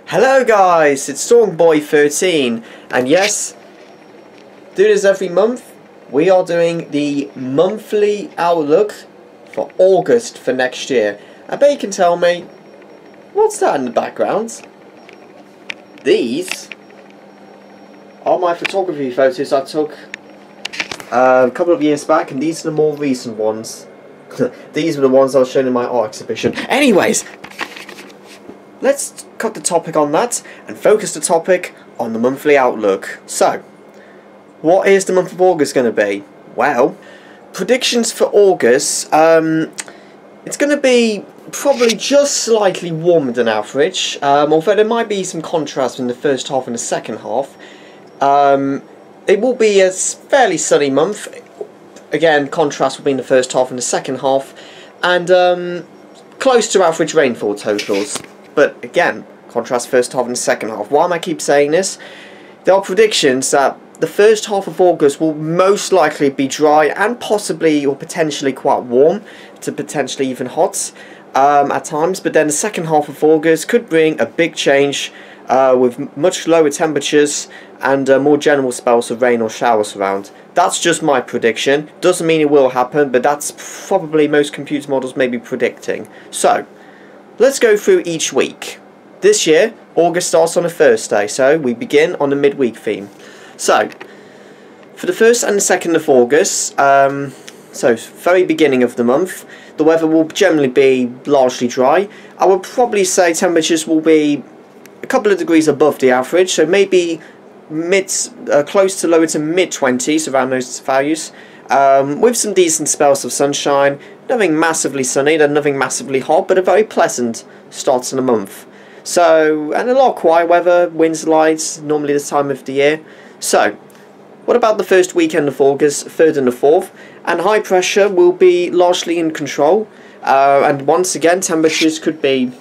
Hello guys, it's Stormboy13, and yes, do this every month. We are doing the monthly outlook for August for next year. I bet you can tell me, what's that in the background? These are my photography photos I took a couple of years back, and these are the more recent ones. These were the ones I was showing in my art exhibition. Anyways, let's cut the topic on that and focus the topic on the monthly outlook. So, what is the month of August going to be? Well, predictions for August, it's going to be probably just slightly warmer than average, although there might be some contrast in the first half and the second half. It will be a fairly sunny month. Again, contrast will be in the first half and the second half, and close to average rainfall totals. But again, contrast first half and second half. Why am I keep saying this? There are predictions that the first half of August will most likely be dry and possibly or potentially quite warm to potentially even hot at times. But then the second half of August could bring a big change with much lower temperatures and more general spells of rain or showers around. That's just my prediction. Doesn't mean it will happen, but that's probably most computer models may be predicting. So, let's go through each week. This year, August starts on a Thursday, so we begin on the midweek theme. So, for the 1st and the 2nd of August, so very beginning of the month, the weather will generally be largely dry. I would probably say temperatures will be a couple of degrees above the average, so maybe close to lower to mid-20s around those values, with some decent spells of sunshine. Nothing massively sunny, then nothing massively hot, but a very pleasant start to the month. So, and a lot of quiet weather, winds light, normally this time of the year. So, what about the first weekend of August, 3rd and the 4th? And high pressure will be largely in control, and once again temperatures could be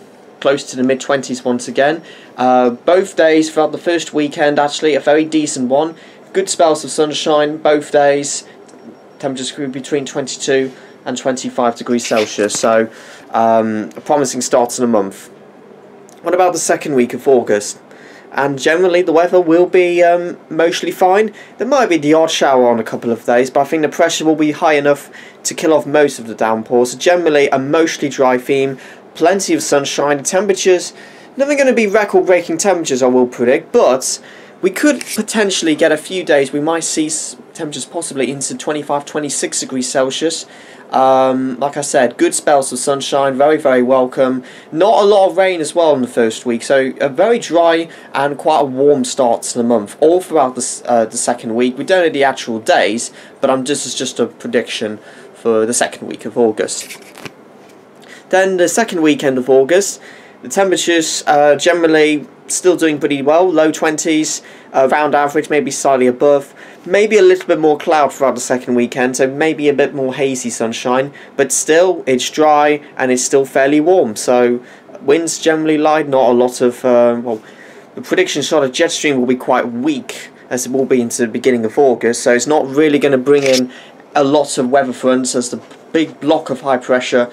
close to the mid-20s once again. Both days throughout the first weekend, actually a very decent one. Good spells of sunshine both days. Temperatures could be between 22 and 25 degrees Celsius, so a promising start to the month. What about the second week of August? And generally the weather will be mostly fine. There might be the odd shower on a couple of days, but I think the pressure will be high enough to kill off most of the downpours. So generally a mostly dry theme, plenty of sunshine. The temperatures, nothing going to be record-breaking temperatures I will predict, but we could potentially get a few days, we might see temperatures possibly into 25-26 degrees Celsius. Like I said, good spells of sunshine, very, very welcome. Not a lot of rain as well in the first week, so a very dry and quite a warm start to the month, all throughout the second week. We don't know the actual days, but this is just a prediction for the second week of August. Then the second weekend of August, the temperatures generally still doing pretty well, low 20s, around average, maybe slightly above. Maybe a little bit more cloud throughout the second weekend, so maybe a bit more hazy sunshine, but still it's dry and it's still fairly warm, so winds generally light, not a lot of, well, the prediction shot of jet stream will be quite weak as it will be into the beginning of August, so it's not really going to bring in a lot of weather fronts as the big block of high pressure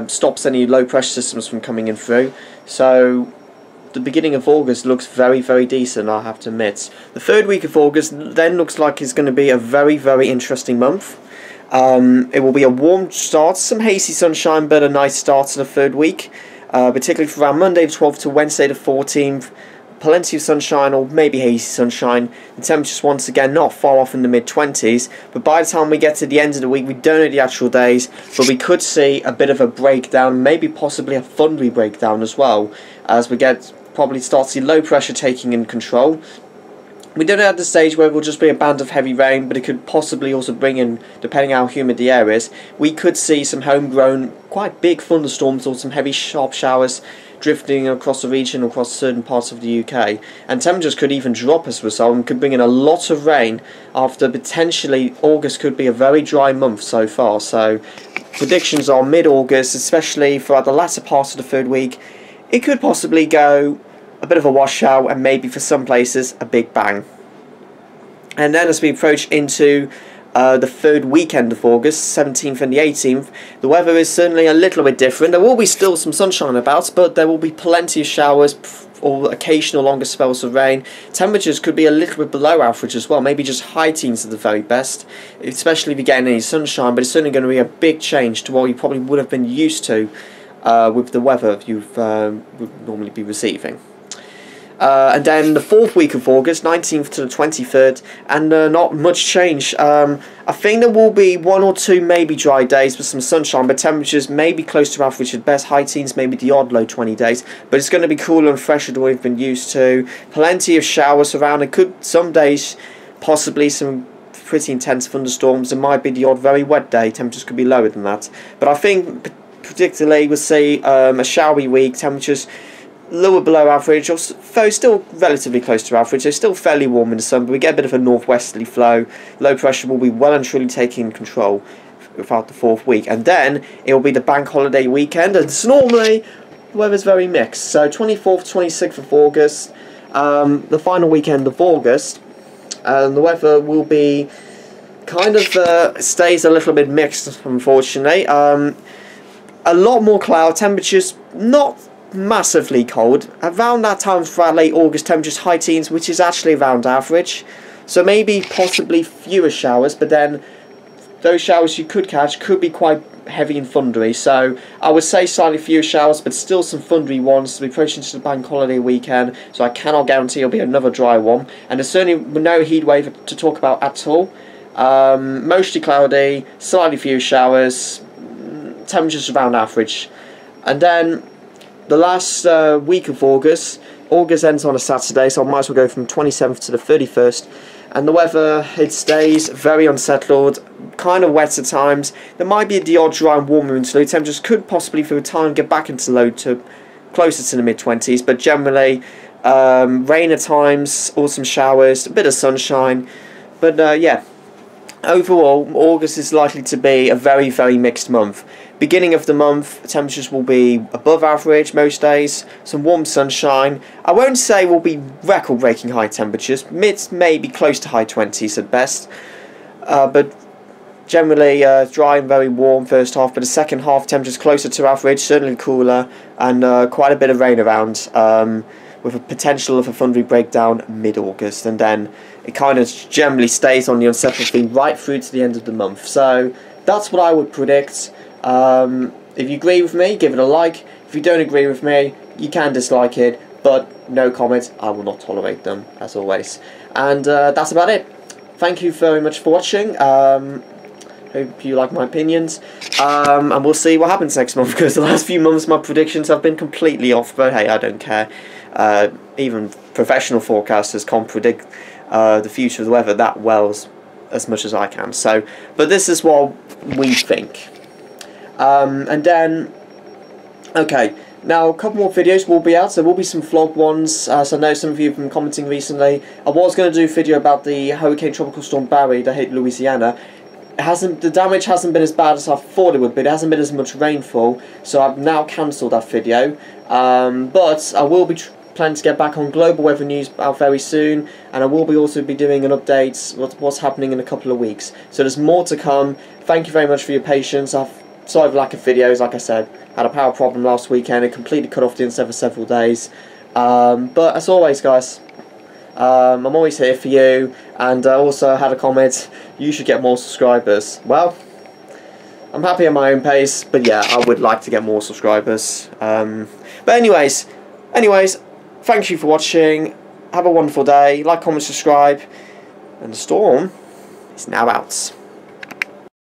stops any low pressure systems from coming in through. So the beginning of August looks very, very decent, I have to admit. The third week of August then looks like it's going to be a very, very interesting month. It will be a warm start, some hazy sunshine, but a nice start to the third week, particularly from around Monday the 12th to Wednesday the 14th. Plenty of sunshine, or maybe hazy sunshine. The temperatures once again not far off in the mid-20s, but by the time we get to the end of the week, we don't know the actual days, but we could see a bit of a breakdown, maybe possibly a thundery breakdown as well, as we probably start to see low pressure taking in control. We don't know at the stage where it will just be a band of heavy rain, but it could possibly also bring in, depending how humid the air is, we could see some homegrown, quite big thunderstorms or some heavy sharp showers drifting across the region, across certain parts of the UK, and temperatures could even drop as a result and could bring in a lot of rain after potentially August could be a very dry month so far. So predictions are mid-August, especially throughout the latter part of the third week, it could possibly go a bit of a washout and maybe for some places a big bang. And then as we approach into the third weekend of August, 17th and the 18th, the weather is certainly a little bit different. There will be still some sunshine about, but there will be plenty of showers, or occasional longer spells of rain. Temperatures could be a little bit below average as well, maybe just high teens at the very best, especially if you get any sunshine, but it's certainly going to be a big change to what you probably would have been used to with the weather you've would normally be receiving. And then the 4th week of August, 19th to the 23rd, and not much change. I think there will be 1 or 2 maybe dry days with some sunshine, but temperatures may be close to average at best, high teens, maybe the odd low 20 days, but it's going to be cooler and fresher than we've been used to. Plenty of showers around, and could some days possibly some pretty intense thunderstorms. There might be the odd very wet day, temperatures could be lower than that, but I think particularly we'll see a showery week, temperatures lower below average, or though still relatively close to average. They're still fairly warm in the sun, but we get a bit of a northwesterly flow. Low pressure will be well and truly taking control throughout the 4th week, and then it will be the bank holiday weekend, and it's normally the weather's very mixed. So 24th, 26th of August, the final weekend of August, and the weather will be kind of stays a little bit mixed, unfortunately. A lot more cloud, temperatures not massively cold. Around that time throughout late August, temperatures high teens, which is actually around average. So maybe possibly fewer showers, but then those showers you could catch could be quite heavy and thundery. So I would say slightly fewer showers, but still some thundery ones to be approaching to the bank holiday weekend. So I cannot guarantee it'll be another dry one. And there's certainly no heat wave to talk about at all. Mostly cloudy, slightly fewer showers, temperatures around average. And then the last week of August ends on a Saturday, so I might as well go from 27th to the 31st, and the weather, it stays very unsettled, kind of wet at times. There might be the odd dry and warmer interlude. Temperatures could possibly for a time get back into low to closer to the mid-20s, but generally rain at times, or some showers, a bit of sunshine, but yeah. Overall, August is likely to be a very, very mixed month. Beginning of the month, temperatures will be above average most days, some warm sunshine. I won't say will be record-breaking high temperatures, maybe close to high 20s at best, but generally dry and very warm first half, but the second half temperatures closer to average, certainly cooler, and quite a bit of rain around, with a potential of a thundery breakdown mid-August, and then it kind of generally stays on the unsettled theme right through to the end of the month. So that's what I would predict. If you agree with me, give it a like. If you don't agree with me, you can dislike it, but no comments, I will not tolerate them, as always. And that's about it. Thank you very much for watching. Hope you like my opinions, and we'll see what happens next month, because the last few months my predictions have been completely off, but hey, I don't care. Even professional forecasters can't predict the future of the weather that well as much as I can. So, but this is what we think. And then, okay, now a couple more videos will be out. There will be some vlog ones. So I know some of you have been commenting recently. I was going to do a video about the Hurricane Tropical Storm Barry that hit Louisiana. The damage hasn't been as bad as I thought it would be. There hasn't been as much rainfall, so I've now cancelled that video. But I will be planning to get back on global weather news out very soon, and I will be also be doing an update what's happening in a couple of weeks. So there's more to come. Thank you very much for your patience. Sorry for the lack of videos. Like I said, had a power problem last weekend. It completely cut off the internet for several days. But as always, guys, I'm always here for you. And I also had a comment, you should get more subscribers. Well, I'm happy at my own pace, but yeah, I would like to get more subscribers. But anyways, thank you for watching. Have a wonderful day. Like, comment, subscribe. And the storm is now out.